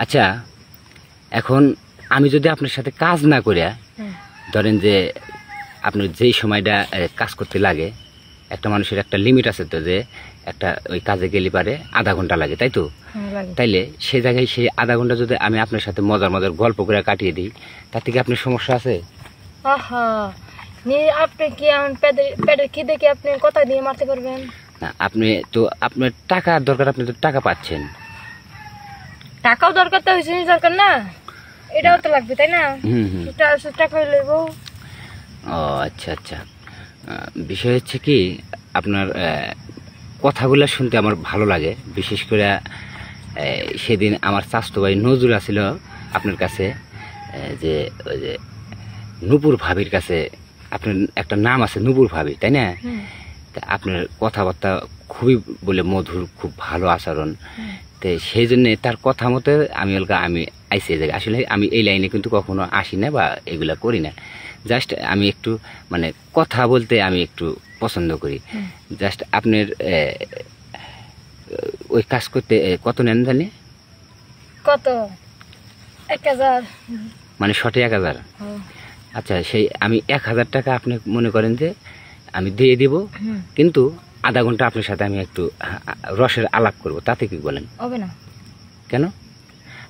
আচ্ছা, এখন আমি যদি আপনার সাথে কাজ না করিয়া, ধরেন যে আপনার যেই সময়টা কাজ করতে লাগে, একটা মানুষের একটা লিমিট আছে তো, যে একটা ওই কাজে গেলে পারে আধা ঘন্টা লাগে, তাই তো? তাইলে সে জায়গায় সেই আধা ঘন্টা যদি আমি আপনার সাথে মজার মজার গল্প করে কাটিয়ে দিই, তাতে কি আপনার সমস্যা আছে? আপনি কি পেটের খিদে কি আপনি কথা দিয়ে মারতে পারবেন না, আপনি তো আপনার টাকার দরকার, আপনি তো টাকা পাচ্ছেন। টাকাও দরকার, তো হয়েছে দরকার না, এটাও তো লাগবে তাই না? টাকা লইব। ও আচ্ছা আচ্ছা, বিষয় হচ্ছে কি, আপনার কথাগুলো শুনতে আমার ভালো লাগে। বিশেষ করে সেদিন আমার চাচতো ভাই নজরুল আসছিল আপনার কাছে, যে ওই যে নূপুর ভাবির কাছে। আপনার একটা নাম আছে নূপুর ভাবি, তাই না? তা আপনার কথাবার্তা খুবই বলে মধুর, খুব ভালো আচরণ। তো সেই জন্যে তার কথা মতো আমি আইসি এই জায়গায়। আসলে আমি এই লাইনে কিন্তু কখনো আসি না বা এগুলা করি না। জাস্ট আমি একটু মানে কথা বলতে আমি একটু পছন্দ করি। জাস্ট আপনার ওই কাজ করতে কত নেন জানি? কত? 1000। মানে সঠিক 1000? আচ্ছা, সেই আমি 1000 টাকা আপনি মনে করেন যে আমি দিয়ে দিব, কিন্তু আধা ঘন্টা আপনার সাথে আমি একটু রসের আলাপ করব, তাতে কি বলেন? হবে না। কেন?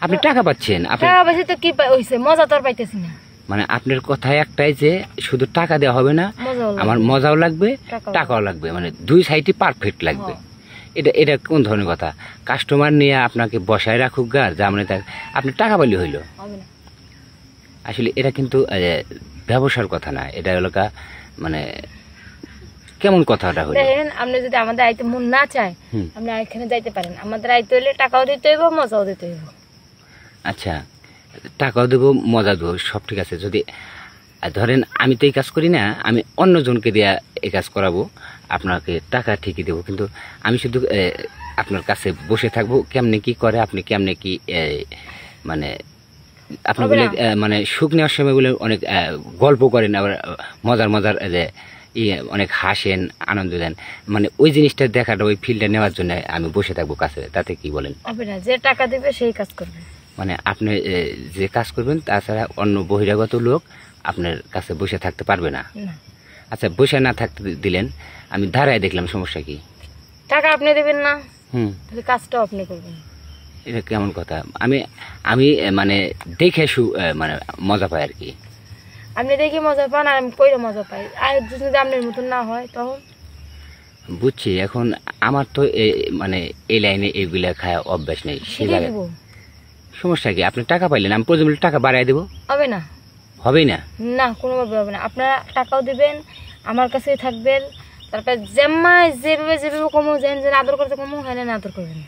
আপনি টাকা পাচ্ছেন। টাকা পাইছি তো কি হইছে, মজা তো আর পাইতেছি না। মানে আপনার কথা একটাই যে শুধু টাকা দেওয়া হবে না, আমার মজাও লাগবে, টাকাও লাগবে, মানে দুই সাইডই পারফেক্ট লাগবে। এটা কোন ধরনের কথা? কাস্টমার নিয়ে আপনাকে বসায় রাখুক গা, যা মানে আপনি টাকা পাইলে হইল। আসলে এটা কিন্তু ব্যবসার কথা না, এটা হলো মানে কেমন কথাটা হলো? দেখেন, আপনি যদি আমাদের আইতে মন না চায়, আপনি এখানে যাইতে পারেন। আমাদের আইতে হইলে টাকাও দিতে হইব, মজাও দিতে হইব। আচ্ছা, টাকাও দেবো, মজা দেবো, সব ঠিক আছে। যদি ধরেন আমি তো এই কাজ করি না, আমি অন্যজনকে দিয়ে এই কাজ করাবো, আপনাকে টাকা ঠিকই দেবো, কিন্তু আমি শুধু আপনার কাছে বসে থাকবো। কেমনে কি করে, আপনি কেমনে কি মানে আপনি বলে মানে সুখ নেওয়ার সময় বলে অনেক গল্প করেন, আবার মজার মজার যে অনেক হাসেন, আনন্দ দেন, মানে ওই জিনিসটা দেখাটা, ওই ফিল্ডটা নেওয়ার জন্য আমি বসে থাকবো কাছে, তাতে কি বলেন? যে টাকা দিবে সেই কাজ করবে। মানে আপনি যে কাজ করবেন, তাছাড়া অন্য বহিরাগত লোক আপনার কাছে বসে থাকতে পারবে না। আচ্ছা, বসে না থাকতে দিলেন, আমি দাঁড়ায় দেখলাম, সমস্যা কি? টাকা আপনি দেবেন না, কাজটাও আপনি করবেন। এটা কেমন কথা? আমি আমি মানে দেখে মানে মজা পাই আর কি। আপনি দেখে মজা পান আর আমি কইরে মজা পাই। আর যদি আপনার মতন না হয় তখন? বুঝছি। এখন আমার তো মানে এই লাইনে এইগুলা খায় অভ্যাস নেই। সমস্যা কি? আপনি টাকা পাইলেন, আমি প্রয়োজন টাকা বাড়াই দেবো। হবে না। হবেই না? না, কোনোভাবে হবে না। আপনারা টাকাও দিবেন, আমার কাছেই থাকবেন, তারপর যেভাবে কমো, যেন আদর করতে কমো, হয় না আদর করবেন।